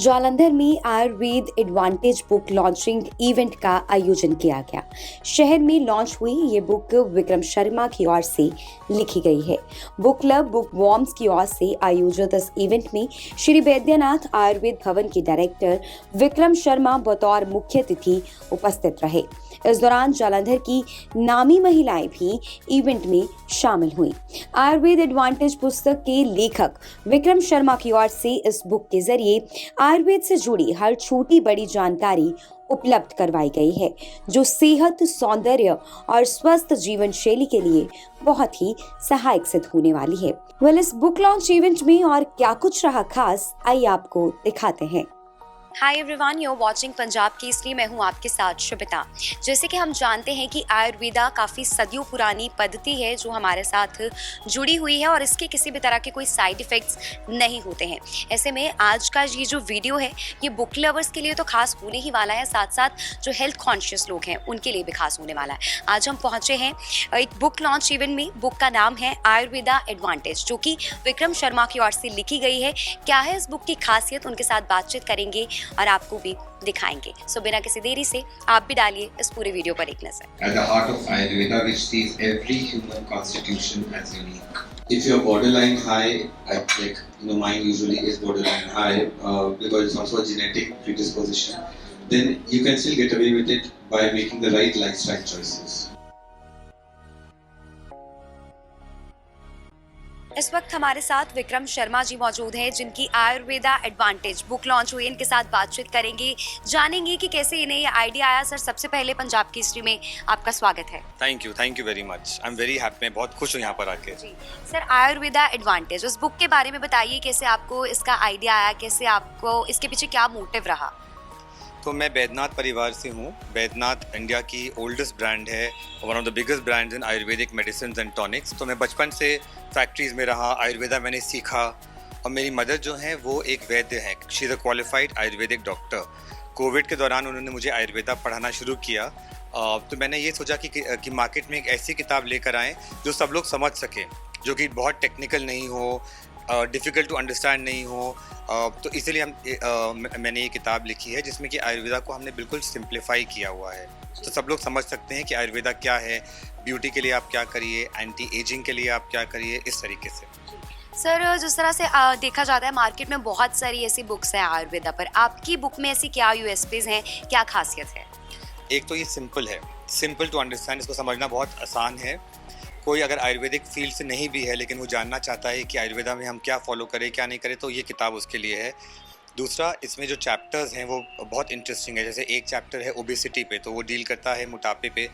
जालंधर में Ayurveda advantage book launching event का आयोजन किया गया। शहर में लॉन्च हुई ये बुक विक्रम शर्मा की ओर से लिखी गई है। बुक क्लब बुक वॉर्म्स की ओर से आयोजित इस इवेंट में श्री वैद्यनाथ आयुर्वेद भवन के डायरेक्टर विक्रम शर्मा बतौर मुख्य अतिथि उपस्थित रहे। इस दौरान जालंधर की नामी महिलाएं भी इवेंट में शामिल हुई। आयुर्वेद एडवांटेज पुस्तक के लेखक विक्रम शर्मा की ओर से इस बुक के जरिए आयुर्वेद से जुड़ी हर छोटी बड़ी जानकारी उपलब्ध करवाई गई है, जो सेहत, सौंदर्य और स्वस्थ जीवन शैली के लिए बहुत ही सहायक सिद्ध होने वाली है। इस बुक लॉन्च इवेंट में और क्या कुछ रहा खास, आइए आपको दिखाते हैं। Hi everyone, you are watching Punjab Kesari. मैं हूं आपके साथ शुभिता। जैसे कि हम जानते हैं कि आयुर्वेदा काफ़ी सदियों पुरानी पद्धति है जो हमारे साथ जुड़ी हुई है और इसके किसी भी तरह के कोई साइड इफ़ेक्ट्स नहीं होते हैं। ऐसे में आज का ये जो वीडियो है ये बुक लवर्स के लिए तो खास होने ही वाला है, साथ साथ जो हेल्थ कॉन्शियस लोग हैं उनके लिए भी खास होने वाला है। आज हम पहुँचे हैं एक बुक लॉन्च इवेंट में। बुक का नाम है आयुर्वेदा एडवांटेज, जो कि विक्रम शर्मा की ओर से लिखी गई है। क्या है इस बुक की खासियत, उनके साथ बातचीत करेंगे और आपको भी दिखाएंगे। सो बिना किसी देरी से आप भी डालिए इस पूरे वीडियो पर एक नजर। At the heart of Ayurveda, which sees every human constitution as unique. If you're borderline high, mine usually is borderline high because it's also a genetic predisposition. Then you can still get away with it by making the right lifestyle choices. इस वक्त हमारे साथ विक्रम शर्मा जी मौजूद हैं, जिनकी Ayurveda advantage book launch हुई। इनके साथ बातचीत करेंगे, जानेंगे कि कैसे इन्हें ये आइडिया आया। सर, सबसे पहले पंजाब केसरी में आपका स्वागत है। Thank you very much. I am very happy, मैं बहुत खुश हूँ यहाँ पर आके। जी सर, आयुर्वेदा एडवांटेज, उस बुक के बारे में बताइए, कैसे आपको इसका आइडिया आया, कैसे आपको इसके पीछे क्या मोटिव रहा? तो मैं बैद्यनाथ परिवार से हूँ। बैद्यनाथ इंडिया की ओल्डेस्ट ब्रांड है, one of the biggest brands in Ayurvedic medicine and tonics. तो मैं बचपन से फैक्ट्रीज़ में रहा, आयुर्वेदा मैंने सीखा और मेरी मदर जो है वो एक वैद्य है, she is a qualified Ayurvedic doctor. Covid के दौरान उन्होंने मुझे आयुर्वेदा पढ़ाना शुरू किया। तो मैंने ये सोचा कि मार्केट में एक ऐसी किताब लेकर आएँ जो सब लोग समझ सकें, जो कि बहुत टेक्निकल नहीं हो, डिफ़िकल्ट टू अंडरस्टैंड नहीं हो। तो इसलिए मैंने ये किताब लिखी है जिसमें कि आयुर्वेदा को हमने बिल्कुल सिंप्लीफाई किया हुआ है, तो सब लोग समझ सकते हैं कि आयुर्वेदा क्या है, ब्यूटी के लिए आप क्या करिए, एंटी एजिंग के लिए आप क्या करिए, इस तरीके से। सर, जिस तरह से देखा जाता है मार्केट में बहुत सारी ऐसी बुक्स हैं आयुर्वेदा पर, आपकी बुक में ऐसी क्या यूएसपीज हैं, क्या खासियत है? एक तो ये सिंपल है, सिंपल टू अंडरस्टैंड, इसको समझना बहुत आसान है। कोई अगर आयुर्वेदिक फील्ड से नहीं भी है लेकिन वो जानना चाहता है कि आयुर्वेदा में हम क्या फॉलो करें क्या नहीं करें, तो ये किताब उसके लिए है। दूसरा, इसमें जो चैप्टर्स हैं वो बहुत इंटरेस्टिंग है। जैसे एक चैप्टर है ओबेसिटी पे, तो वो डील करता है मोटापे पे,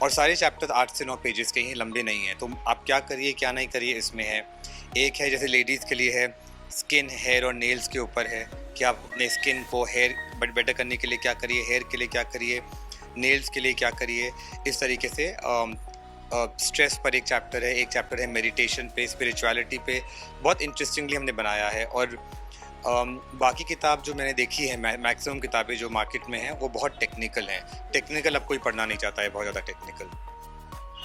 और सारे चैप्टर्स 8 से 9 पेजेस के हैं, लंबे नहीं हैं। तो आप क्या करिए क्या नहीं करिए इसमें है। एक है जैसे लेडीज़ के लिए है, स्किन, हेयर और नेल्स के ऊपर है कि आप अपने स्किन को हेयर बेटर करने के लिए क्या करिए, हेयर के लिए क्या करिए, नेल्स के लिए क्या करिए, इस तरीके से। स्ट्रेस पर एक चैप्टर है, एक चैप्टर है मेडिटेशन पे, स्पिरिचुअलिटी पे। बहुत इंटरेस्टिंगली हमने बनाया है। और बाकी किताब जो मैंने देखी है, मैक्सिमम किताबें जो मार्केट में हैं वो बहुत टेक्निकल हैं। टेक्निकल अब कोई पढ़ना नहीं चाहता है, बहुत ज़्यादा टेक्निकल।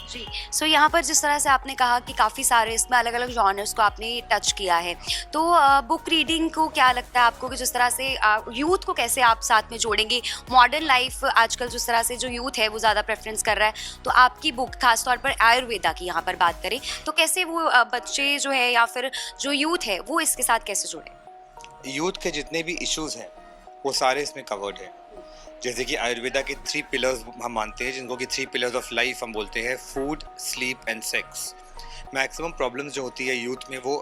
जी, सो यहाँ पर जिस तरह से आपने कहा कि काफ़ी सारे इसमें अलग अलग जॉनर्स को आपने टच किया है, तो बुक रीडिंग को क्या लगता है आपको कि जिस तरह से यूथ को कैसे आप साथ में जोड़ेंगे? मॉडर्न लाइफ आजकल जिस तरह से जो यूथ है वो ज़्यादा प्रेफरेंस कर रहा है, तो आपकी बुक खासतौर पर आयुर्वेदा की यहाँ पर बात करें तो कैसे वो बच्चे जो है या फिर जो यूथ है वो इसके साथ कैसे जुड़े? यूथ के जितने भी इश्यूज़ हैं वो सारे इसमें कवर्ड हैं। जैसे कि आयुर्वेदा के 3 पिलर्स हम मानते हैं, जिनको कि 3 पिलर्स ऑफ लाइफ हम बोलते हैं, food, sleep and sex. Maximum problems जो होती है यूथ में, वो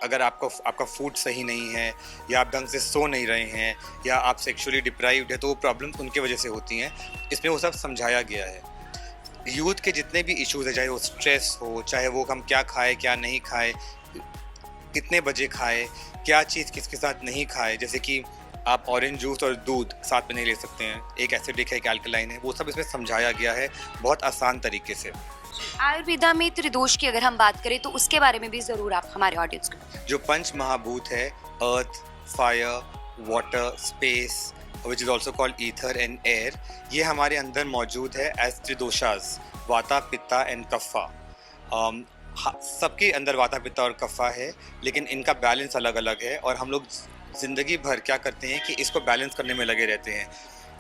अगर आपका फूड सही नहीं है या आप ढंग से सो नहीं रहे हैं या आप सेक्सुअली डिप्राइव्ड है, तो वो प्रॉब्लम्स उनके वजह से होती हैं। इसमें वो सब समझाया गया है। यूथ के जितने भी इश्यूज़ हैं, चाहे वो स्ट्रेस हो, चाहे वो हम क्या खाएँ क्या नहीं खाएँ, कितने बजे खाएँ, क्या चीज़ किसके साथ नहीं खाएँ, जैसे कि आप ऑरेंज जूस और दूध साथ में नहीं ले सकते हैं, एक एसिडिक है, एक अल्कलाइन है, वो सब इसमें समझाया गया है बहुत आसान तरीके से। आयुर्वेदा में त्रिदोष की अगर हम बात करें तो उसके बारे में भी ज़रूर आप हमारे ऑडियंस को। जो पंच महाभूत है, earth, fire, water, space, which is also called ether and air, ये हमारे अंदर मौजूद है एज त्रिदोषास, वाता, पित्ता एंड कफा। सबके अंदर वाता, पित्ता और कफा है, लेकिन इनका बैलेंस अलग अलग है और हम लोग ज़िंदगी भर क्या करते हैं कि इसको बैलेंस करने में लगे रहते हैं।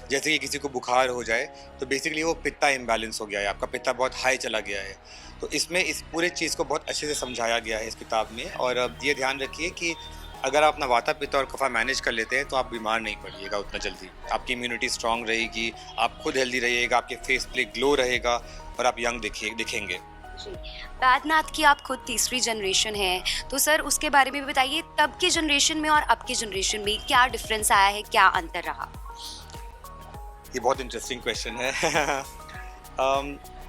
जैसे कि किसी को बुखार हो जाए तो बेसिकली वो पित्ता इम्बैलेंस हो गया है, आपका पित्ता बहुत हाई चला गया है। तो इसमें इस पूरे चीज़ को बहुत अच्छे से समझाया गया है इस किताब में। और ये ध्यान रखिए कि अगर आप अपना वाता पित्त और कफा मैनेज कर लेते हैं तो आप बीमार नहीं पड़िएगा उतना जल्दी। आपकी इम्यूनिटी स्ट्रांग रहेगी, आप खुद हेल्दी रहिएगा, आपके फेस पे ग्लो रहेगा और आप यंग दिखेंगे। जी। बैद्यनाथ की आप खुद तीसरी जनरेशन हैं, तो सर उसके बारे में भी बताइए, तब की जनरेशन में और अब की जनरेशन में क्या डिफरेंस आया है, क्या अंतर रहा? ये बहुत इंटरेस्टिंग क्वेश्चन है।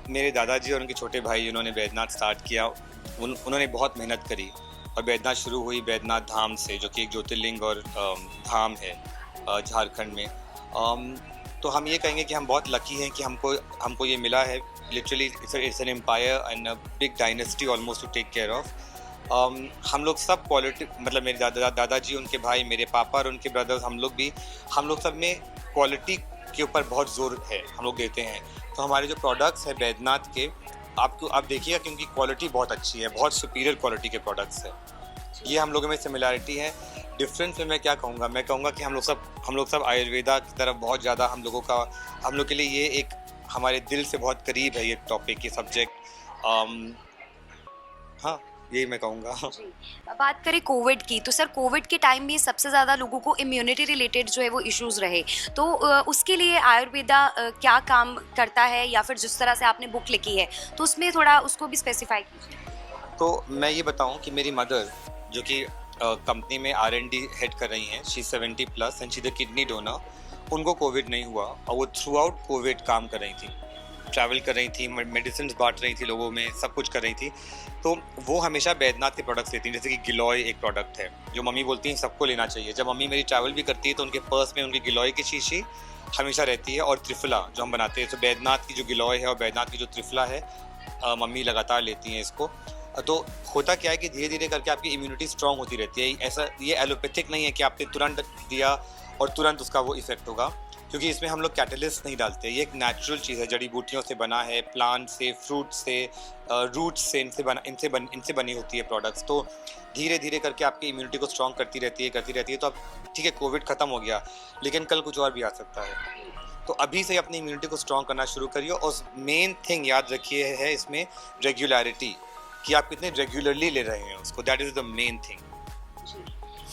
मेरे दादाजी और उनके छोटे भाई उन्होंने बैद्यनाथ स्टार्ट किया, उन्होंने बहुत मेहनत करी और बैद्यनाथ शुरू हुई बैद्यनाथ धाम से, जो कि एक ज्योतिर्लिंग और धाम है झारखंड में। तो हम ये कहेंगे कि हम बहुत लकी हैं कि हमको ये मिला है। Literally it's an empire and a big dynasty almost to take care of. हम लोग सब क्वालिटी, मतलब मेरे दादाजी, उनके भाई, मेरे पापा और उनके ब्रदर्स, हम लोग सब में क्वालिटी के ऊपर बहुत जोर है, हम लोग देते हैं। तो हमारे जो प्रोडक्ट्स हैं बैद्यनाथ के, आप देखिएगा कि उनकी क्वालिटी बहुत अच्छी है, बहुत सुपीरियर क्वालिटी के प्रोडक्ट्स हैं। ये हम लोगों में सिमिलैरिटी है। डिफरेंस में मैं क्या कहूँगा, मैं कहूँगा कि हम लोग सब आयुर्वेदा की तरफ बहुत ज़्यादा, हम लोग के लिए ये एक हमारे दिल से बहुत करीब है ये टॉपिक, ये सब्जेक्ट। हाँ, यही मैं कहूँगा। जी। बात करें कोविड की, तो सर कोविड के टाइम में सबसे ज़्यादा लोगों को इम्यूनिटी रिलेटेड जो है वो इश्यूज़ रहे, तो उसके लिए आयुर्वेदा क्या काम करता है, या फिर जिस तरह से आपने बुक लिखी है तो उसमें थोड़ा उसको भी स्पेसिफाई कीजिए। तो मैं ये बताऊं कि मेरी मदर, जो कि कंपनी में R&D हेड कर रही हैं, she 70+ and she the kidney donor, उनको कोविड नहीं हुआ और वो थ्रू आउट कोविड काम कर रही थी, ट्रैवल कर रही थी, मेडिसिन बांट रही थी लोगों में, सब कुछ कर रही थी। तो वो हमेशा बैद्यनाथ के प्रोडक्ट्स लेती हैं, जैसे कि गिलोय एक प्रोडक्ट है जो मम्मी बोलती हैं सबको लेना चाहिए। जब मम्मी मेरी ट्रैवल भी करती है तो उनके पर्स में उनकी गिलोय की शीशी हमेशा रहती है, और त्रिफला जो हम बनाते हैं, तो बैद्यनाथ की जो गिलोय है और बैद्यनाथ की जो त्रिफला है, मम्मी लगातार लेती हैं इसको। तो होता क्या है कि धीरे धीरे करके आपकी इम्यूनिटी स्ट्रांग होती रहती है। ऐसा ये एलोपैथिक नहीं है कि आपने तुरंत दिया और तुरंत उसका वो इफेक्ट होगा, क्योंकि इसमें हम लोग कैटलिस्ट नहीं डालते। ये एक नेचुरल चीज़ है, जड़ी बूटियों से बना है, प्लांट से, फ्रूट से, रूट्स से, इनसे बनी होती है प्रोडक्ट्स। तो धीरे धीरे करके आपकी इम्यूनिटी को स्ट्रांग करती रहती है। तो अब ठीक है, कोविड ख़त्म हो गया, लेकिन कल कुछ और भी आ सकता है। तो अभी से अपनी इम्यूनिटी को स्ट्रांग करना शुरू करिए। और मेन थिंग याद रखिए है इसमें रेगुलरिटी, कि आप कितने रेगुलरली ले रहे हैं उसको, that is the main thing.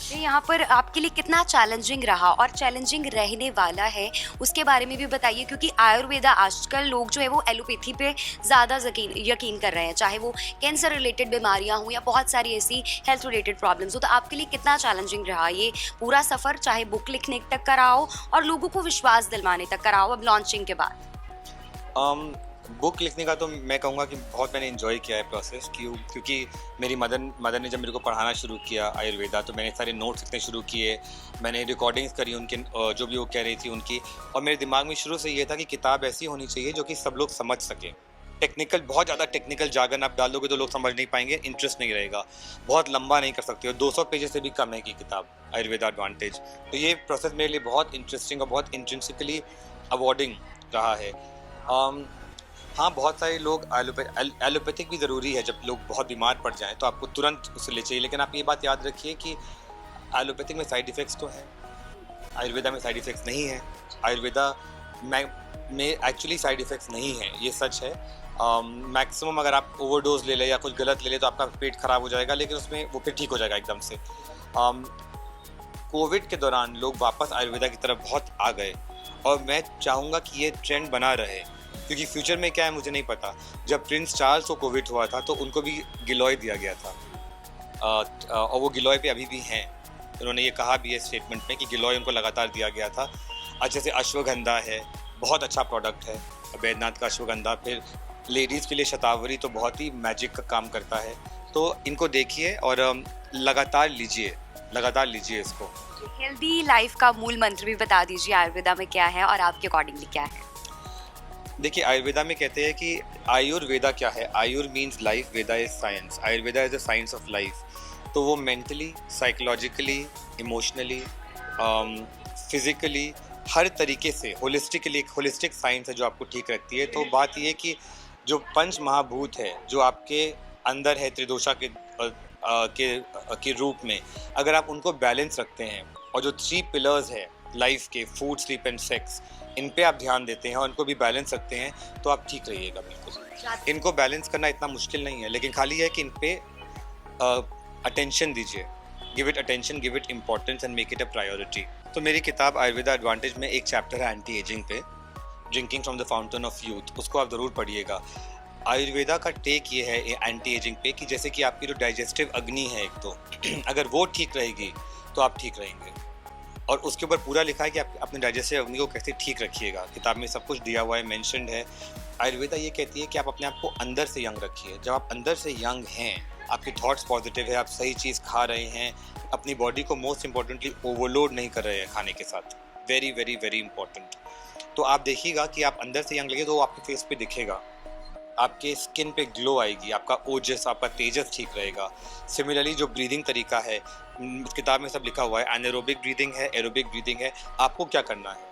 ये यहाँ पर आपके लिए कितना चैलेंजिंग रहा और चैलेंजिंग रहने वाला है, उसके बारे में भी बताइए, क्योंकि आयुर्वेदा आजकल लोग जो है वो एलोपैथी पे ज़्यादा यकीन कर रहे हैं, चाहे वो कैंसर रिलेटेड बीमारियाँ हों या बहुत सारी ऐसी हेल्थ रिलेटेड प्रॉब्लम्स हो। तो आपके लिए कितना चैलेंजिंग रहा ये पूरा सफ़र, चाहे बुक लिखने तक का रहा हो और लोगों को विश्वास दिलवाने तक का रहा हो अब लॉन्चिंग के बाद? बुक लिखने का तो मैं कहूँगा कि बहुत मैंने इन्जॉय किया है प्रोसेस, क्योंकि मेरी मदर ने जब मेरे को पढ़ाना शुरू किया आयुर्वेदा, तो मैंने सारे नोट्स लिखने शुरू किए, मैंने रिकॉर्डिंग्स करी उनके, जो भी वो कह रही थी उनकी। और मेरे दिमाग में शुरू से ये था कि किताब ऐसी होनी चाहिए जो कि सब लोग समझ सकें। बहुत ज़्यादा टेक्निकल जार्गन आप डालोगे तो लोग समझ नहीं पाएंगे, इंटरेस्ट नहीं रहेगा, बहुत लंबा नहीं कर सकते हो, 200 पेजेस से भी कम है कि किताब आयुर्वेदा एडवांटेज। तो ये प्रोसेस मेरे लिए बहुत इंटरेस्टिंग और बहुत इंट्रिंसिकली अवॉर्डिंग रहा है। हाँ, बहुत सारे लोग एलोपैथिक भी ज़रूरी है, जब लोग बहुत बीमार पड़ जाएं तो आपको तुरंत उसे ले चाहिए। लेकिन आप ये बात याद रखिए कि एलोपैथिक में साइड इफ़ेक्ट्स तो हैं, आयुर्वेदा में साइड इफ़ेक्ट्स नहीं हैं। आयुर्वेदा में एक्चुअली साइड इफ़ेक्ट्स नहीं हैं, ये सच है। मैक्सिमम अगर आप ओवरडोज ले लें या कुछ गलत ले लें तो आपका पेट ख़राब हो जाएगा, लेकिन उसमें वो फिर ठीक हो जाएगा एकदम से। कोविड के दौरान लोग वापस आयुर्वेदा की तरफ बहुत आ गए, और मैं चाहूँगा कि ये ट्रेंड बना रहे, क्योंकि फ्यूचर में क्या है मुझे नहीं पता। जब प्रिंस चार्ल्स को कोविड हुआ था तो उनको भी गिलोय दिया गया था, और वो गिलोय पे अभी भी हैं। उन्होंने ये कहा भी है स्टेटमेंट में कि गिलोय उनको लगातार दिया गया था। अच्छा, जैसे अश्वगंधा है, बहुत अच्छा प्रोडक्ट है बैद्यनाथ का अश्वगंधा। फिर लेडीज़ के लिए शतावरी तो बहुत ही मैजिक का काम करता है। तो इनको देखिए और लगातार लीजिए इसको। हेल्दी लाइफ का मूल मंत्र भी बता दीजिए, आयुर्वेदा में क्या है और आपके अकॉर्डिंगली क्या है? देखिए, आयुर्वेदा में कहते हैं कि आयुर्वेदा क्या है। Ayur means life, veda is science. Ayurveda is the science of life. तो वो मेंटली, साइकोलॉजिकली, इमोशनली, फिजिकली, हर तरीके से होलिस्टिक साइंस है जो आपको ठीक रखती है। तो बात ये है कि जो पंच महाभूत है जो आपके अंदर है त्रिदोषा के रूप में, अगर आप उनको बैलेंस रखते हैं और जो 3 पिलर्स है लाइफ के, फूड, स्लीप एंड सेक्स, इन पे आप ध्यान देते हैं और इनको भी बैलेंस रखते हैं तो आप ठीक रहिएगा बिल्कुल। इनको बैलेंस करना इतना मुश्किल नहीं है, लेकिन खाली है कि इन पे अटेंशन दीजिए, give it attention, give it importance and make it a priority. तो मेरी किताब आयुर्वेदा एडवांटेज में एक चैप्टर है एंटी एजिंग पे, drinking from the fountain of youth, उसको आप ज़रूर पढ़िएगा। आयुर्वेदा का टेक ये है एंटी एजिंग पे कि जैसे कि आपकी जो डाइजेस्टिव अग्नि है एक तो अगर वो ठीक रहेगी तो आप ठीक रहेंगे, और उसके ऊपर पूरा लिखा है कि आप अपने डाइजेस्टिव अग्नि को कैसे ठीक रखिएगा। किताब में सब कुछ दिया हुआ है, मेंशन्ड है। आयुर्वेदा ये कहती है कि आप अपने आप को अंदर से यंग रखिए। जब आप अंदर से यंग हैं, आपके थॉट्स पॉजिटिव है, आप सही चीज़ खा रहे हैं, अपनी बॉडी को मोस्ट इंपॉर्टेंटली ओवरलोड नहीं कर रहे हैं खाने के साथ, वेरी वेरी वेरी इंपॉर्टेंट, तो आप देखिएगा कि आप अंदर से यंग लगे तो वो आपके फेस पे दिखेगा, आपके स्किन पे ग्लो आएगी, आपका ओजस, आपका तेजस ठीक रहेगा। सिमिलरली जो ब्रीदिंग तरीका है, किताब में सब लिखा हुआ है, एनारोबिक ब्रीदिंग है, एरोबिक ब्रीदिंग है। आपको क्या करना है,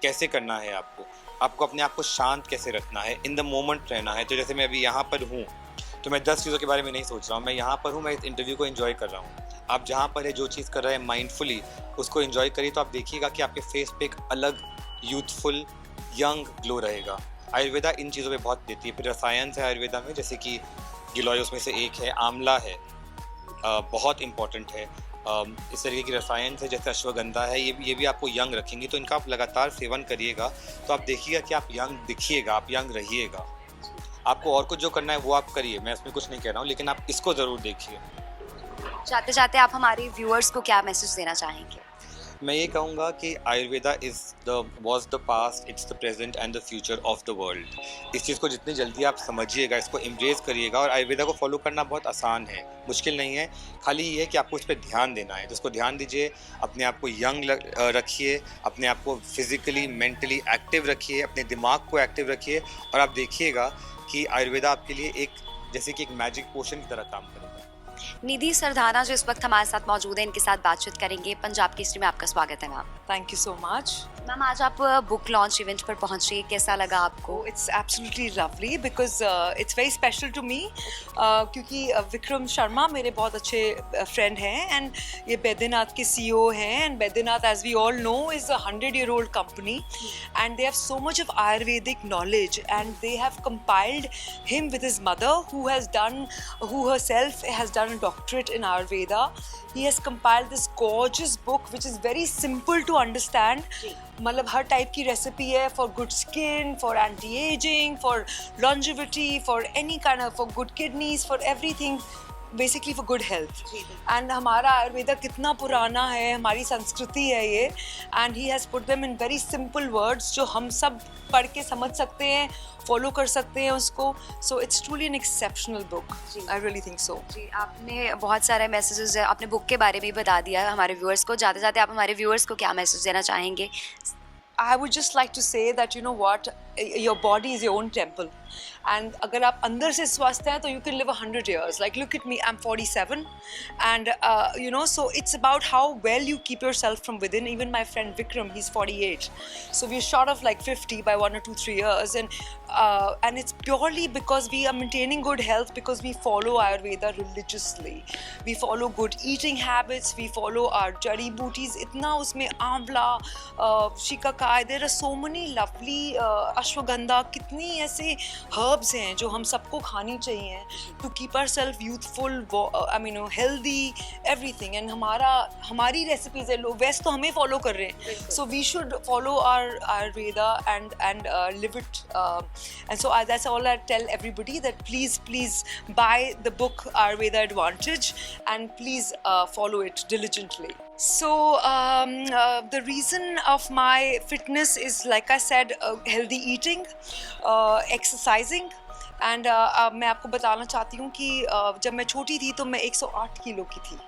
कैसे करना है, आपको अपने आप को शांत कैसे रखना है, इन द मोमेंट रहना है। तो जैसे मैं अभी यहाँ पर हूँ तो मैं 10 चीज़ों के बारे में नहीं सोच रहा हूँ, मैं यहाँ पर हूँ, मैं इस इंटरव्यू को एंजॉय कर रहा हूँ। आप जहाँ पर है, जो चीज़ कर रहे हैं माइंडफुली उसको एंजॉय करिए, तो आप देखिएगा कि आपके फेस पे एक अलग यूथफुल यंग ग्लो रहेगा। आयुर्वेदा इन चीज़ों पे बहुत देती है। फिर रसायन है आयुर्वेदा में, जैसे कि गिलोय उसमें से एक है, आंवला है, बहुत इंपॉर्टेंट है। इस तरीके की रसायन है जैसे अश्वगंधा है, ये भी आपको यंग रखेंगे। तो इनका आप लगातार सेवन करिएगा तो आप देखिएगा कि आप यंग दिखिएगा, आप यंग रहिएगा। आपको और कुछ जो करना है वो आप करिए, मैं इसमें कुछ नहीं कह रहा हूँ, लेकिन आप इसको ज़रूर देखिए। जाते जाते आप हमारे व्यूअर्स को क्या मैसेज देना चाहेंगे? मैं ये कहूँगा कि Ayurveda was the past, it's the present and the future of the world. इस चीज़ को जितनी जल्दी आप समझिएगा, इसको एम्ब्रेस करिएगा, और आयुर्वेदा को फॉलो करना बहुत आसान है, मुश्किल नहीं है। खाली ये है कि आपको इस पर ध्यान देना है, तो उसको ध्यान दीजिए। अपने आप को यंग रखिए, अपने आप को फिजिकली मेंटली एक्टिव रखिए, अपने दिमाग को एक्टिव रखिए, और आप देखिएगा कि आयुर्वेदा आपके लिए एक जैसे कि एक मैजिक पोशन की तरह काम करेगा। निधि सरदाना जो इस वक्त हमारे साथ मौजूद है, इनके साथ बातचीत करेंगे। पंजाब केसरी में आपका स्वागत है ma'am. Thank you so much. Ma'am, आज आप बुक लॉन्च इवेंट पर पहुंचे, कैसा लगा आपको? Oh, it's absolutely lovely because it's very special to me क्योंकि विक्रम शर्मा मेरे बहुत अच्छे फ्रेंड हैं, एंड ये बैद्यनाथ के CEO हैं, and Baidyanath as we all know is a 100-year-old company and they have so much of Ayurvedic knowledge, and they have compiled him with his mother who herself has done a doctorate in Ayurveda. He has compiled this gorgeous book which is very simple to understand. मतलब हर type की recipe है, for good skin, for anti ageing, for longevity, for any kind of, for good kidneys, for everything, basically for good health. And हमारा आयुर्वेदा कितना पुराना है, हमारी संस्कृति है ये, and he has put them in very simple words जो हम सब पढ़ के समझ सकते हैं, फॉलो कर सकते हैं उसको। So it's truly an exceptional book, I really think so. जी, आपने बहुत सारे मैसेजेस अपने बुक के बारे में भी बता दिया हमारे व्यूअर्स को। जाते जाते आप हमारे व्यूअर्स को क्या मैसेज देना चाहेंगे? I would just like to say that, you know what, your body is your own temple, and अगर आप अंदर से स्वस्थ हैं तो you can live 100 years. Like look at me, I'm 47, and you know, so it's about how well you keep yourself from within. Even my friend Vikram, he's 48, so we're short of like 50 by 1 or 2, 3 years, and it's purely because we are maintaining good health because we follow Ayurveda religiously. We follow good eating habits, we follow our jari booties. इतना उसमें आंवला, shikakai, there are so many lovely ashwagandha, कितनी ऐसे herbs हैं जो हम सबको खानी चाहिए to keep ourselves youthful, I mean healthy, everything. And हमारी recipes है, लोग वैसे तो हमें follow कर रहे हैं, so we should follow our Ayurveda and live it. And so that's all I tell everybody, that please buy the book Ayurveda Advantage and please follow it diligently. So the reason of my fitness is, like I said, healthy eating, exercising, and मैं आपको बताना चाहती हूँ कि जब मैं छोटी थी तो मैं 108 किलो की थी.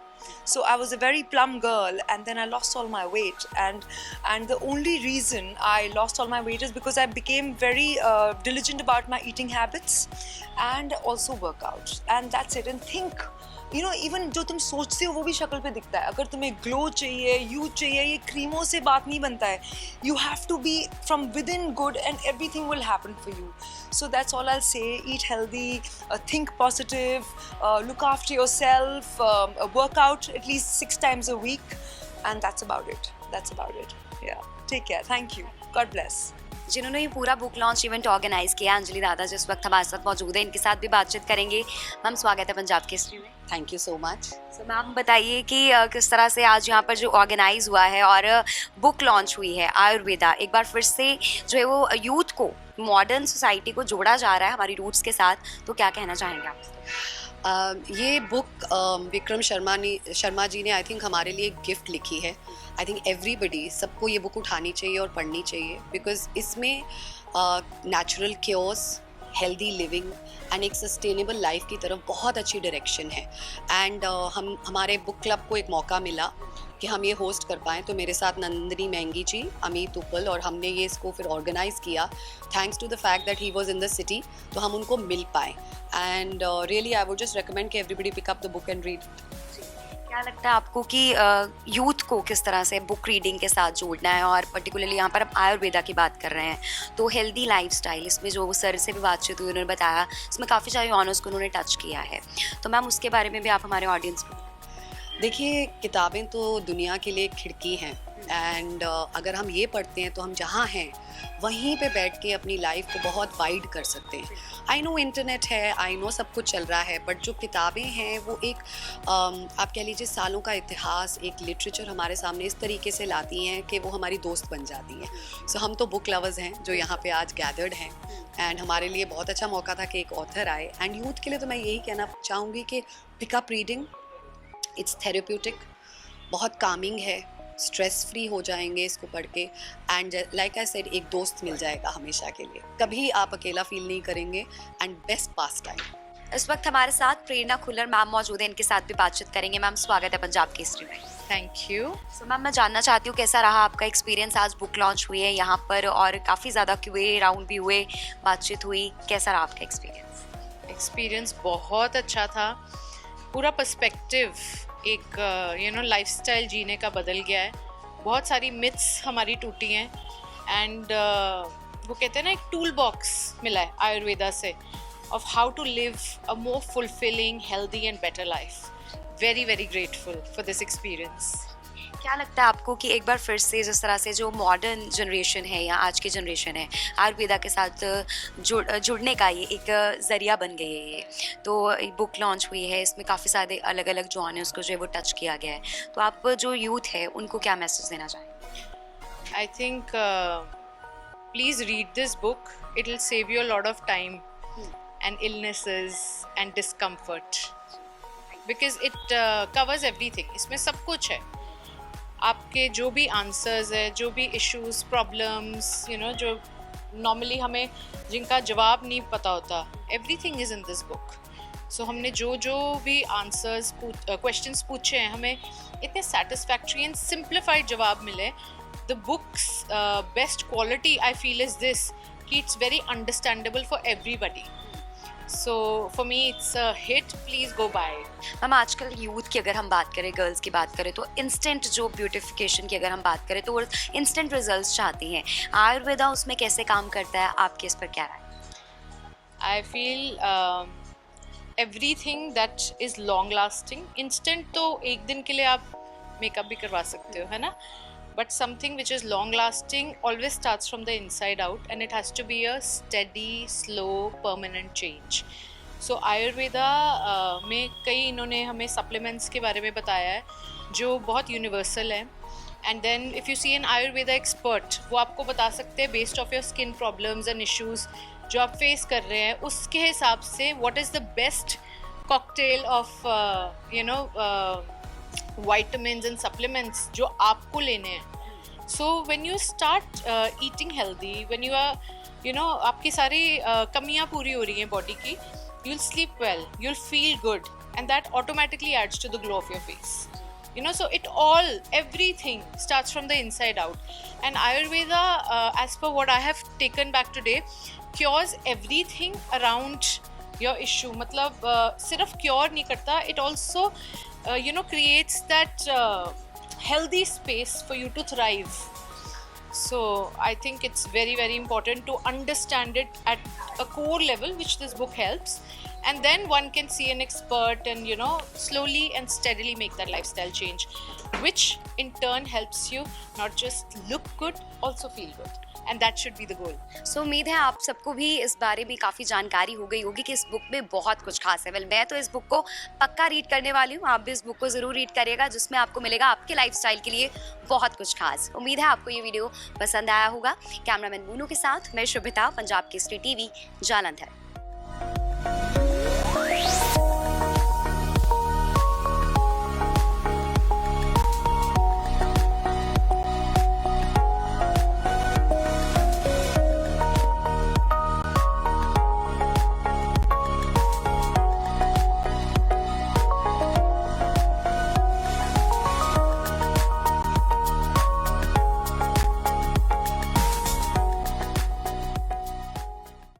So I was a very plump girl, and then I lost all my weight, and the only reason I lost all my weight is because I became very diligent about my eating habits and also workout, and that's it. And think, you know, even जो तुम सोचते हो वो भी शक्ल पे दिखता है. अगर तुम्हें ग्लो चाहिए, यूथ चाहिए, ये क्रीमों से बात नहीं बनता है. You have to be from within good, and everything will happen for you. So that's all I'll say. Eat healthy, think positive, look after yourself, work out at least 6 times a week, and that's about it. Yeah, take care. Thank you. God bless. जिन्होंने ये पूरा book launch event organise किया, अंजलि दादा जिस वक्त हमारे साथ मौजूद है, इनके साथ भी बातचीत करेंगे। मैम स्वागत है पंजाब केसरी में। Thank you so much. So ma'am बताइए कि किस तरह से आज यहाँ पर जो ऑर्गेनाइज हुआ है और बुक लॉन्च हुई है आयुर्वेदा, एक बार फिर से जो है वो यूथ को, मॉडर्न सोसाइटी को जोड़ा जा रहा है हमारी रूट्स के साथ, तो क्या कहना चाहेंगे आप? ये बुक विक्रम शर्मा जी ने आई थिंक हमारे लिए एक गिफ्ट लिखी है। आई थिंक एवरीबडी, सबको ये बुक उठानी चाहिए और पढ़नी चाहिए, बिकॉज इसमें natural cures, healthy living and एक सस्टेनेबल लाइफ की तरफ बहुत अच्छी डायरेक्शन है। एंड हमारे बुक क्लब को एक मौका मिला कि हम ये होस्ट कर पाएँ, तो मेरे साथ नंदिनी महंगी जी, अमित उपल, और हमने ये इसको फिर ऑर्गेनाइज़ किया thanks to the fact that he was in the city, तो हम उनको मिल पाए। And really I would just recommend कि everybody pick up the book and read. क्या लगता है आपको कि यूथ को किस तरह से बुक रीडिंग के साथ जोड़ना है, और पर्टिकुलरली यहाँ पर हम आयुर्वेदा की बात कर रहे हैं, तो हेल्दी लाइफस्टाइल, इसमें जो सर से भी बातचीत हुई, उन्होंने बताया इसमें काफ़ी सारे ऑनर्स को उन्होंने टच किया है, तो मैम उसके बारे में भी आप हमारे ऑडियंस को। देखिए, किताबें तो दुनिया के लिए एक खिड़की हैं, एंड अगर हम ये पढ़ते हैं तो हम जहाँ हैं वहीं पे बैठ के अपनी लाइफ को बहुत वाइड कर सकते हैं। आई नो इंटरनेट है, आई नो सब कुछ चल रहा है, बट जो किताबें हैं वो एक आप कह लीजिए सालों का इतिहास, एक लिटरेचर हमारे सामने इस तरीके से लाती हैं कि वो हमारी दोस्त बन जाती हैं। सो हम तो बुक लवर्स हैं जो यहाँ पे आज गैदर्ड हैं, एंड हमारे लिए बहुत अच्छा मौका था कि एक ऑथर आए। एंड यूथ के लिए तो मैं यही कहना चाहूँगी कि पिकअप रीडिंग, इट्स थेरेप्यूटिक, बहुत कामिंग है, स्ट्रेस फ्री हो जाएंगे इसको पढ़ के, एंड लाइक आई सेड एक दोस्त मिल जाएगा हमेशा के लिए, कभी आप अकेला फील नहीं करेंगे, एंड बेस्ट पास टाइम। इस वक्त हमारे साथ प्रेरणा खुल्लर मैम मौजूद है, इनके साथ भी बातचीत करेंगे। मैम स्वागत है पंजाब केसरी में। Thank you. सो मैम मैं जानना चाहती हूँ कैसा रहा आपका एक्सपीरियंस, आज बुक लॉन्च हुई है यहाँ पर और काफ़ी ज़्यादा क्यूए राउंड भी हुए, बातचीत हुई, कैसा रहा आपका एक्सपीरियंस? एक्सपीरियंस बहुत अच्छा था, पूरा पर्सपेक्टिव एक लाइफस्टाइल जीने का बदल गया है, बहुत सारी मिथ्स हमारी टूटी हैं, एंड वो कहते हैं ना, एक टूल बॉक्स मिला है आयुर्वेदा से of how to live a more fulfilling, healthy and better life. Very very grateful for this experience. क्या लगता है आपको कि एक बार फिर से जिस तरह से जो मॉडर्न जनरेशन है या आज की जनरेशन है आयुर्वेदा के साथ जुड़ने का ये एक ज़रिया बन गई है, ये तो बुक लॉन्च हुई है, इसमें काफ़ी सारे अलग अलग जो ऑनर्स को जो है वो टच किया गया है, तो आप जो यूथ है उनको क्या मैसेज देना चाहेंगे? I think please read this book, it will save you a lot of time and illnesses and discomfort, because it covers everything. इसमें सब कुछ है, आपके जो भी आंसर्स है, जो भी इश्यूज, प्रॉब्लम्स, जो नॉर्मली हमें जिनका जवाब नहीं पता होता, everything is in this book. So हमने जो भी आंसर्स क्वेश्चंस पूछे हैं, हमें इतने सेटिस्फैक्ट्री एंड सिंप्लीफाइड जवाब मिले। The book's best quality I feel is this कि it's very understandable for everybody. So for me it's a hit, please go buy it. Ma'am आजकल यूथ की अगर हम बात करें, गर्ल्स की बात करें, तो इंस्टेंट जो ब्यूटिफिकेशन की अगर हम बात करें तो वो इंस्टेंट रिजल्ट्स चाहती हैं, आयुर्वेदा उसमें कैसे काम करता है, आपके इस पर क्या राय? I feel everything that is long lasting, instant तो एक दिन के लिए आप मेकअप भी करवा सकते हो, है ना, but something which is long lasting always starts from the inside out, and it has to be a steady, slow, permanent change. So Ayurveda में कई इन्होंने हमें supplements के बारे में बताया है जो बहुत universal है, and then if you see an Ayurveda expert, वो आपको बता सकते हैं based of your skin problems and issues जो आप face कर रहे हैं, उसके हिसाब से what is the best cocktail of vitamins and supplements जो आपको लेने हैं. So when you start eating healthy, when you are आपकी सारी कमियाँ पूरी हो रही हैं बॉडी की, you'll sleep well, you'll feel good, and that automatically adds to the glow of your face. So everything starts from the inside out, and Ayurveda, as per what I have taken back today, cures everything around your issue. मतलब सिर्फ cure नहीं करता, it also creates that healthy space for you to thrive. So I think it's very, very important to understand it at a core level, which this book helps, and then one can see an expert and slowly and steadily make that lifestyle change, which in turn helps you not just look good, also feel good, and that should be the goal. सो उम्मीद है आप सबको भी इस बारे में काफ़ी जानकारी हो गई होगी कि इस बुक में बहुत कुछ खास है। वेल मैं तो इस बुक को पक्का रीड करने वाली हूँ, आप भी इस बुक को ज़रूर रीड करिएगा, जिसमें आपको मिलेगा आपके लाइफस्टाइल के लिए बहुत कुछ खास। उम्मीद है आपको ये वीडियो पसंद आया होगा। कैमरामैन मोनू के साथ मैं शुभिता, पंजाब केसरी टीवी, जालंधर।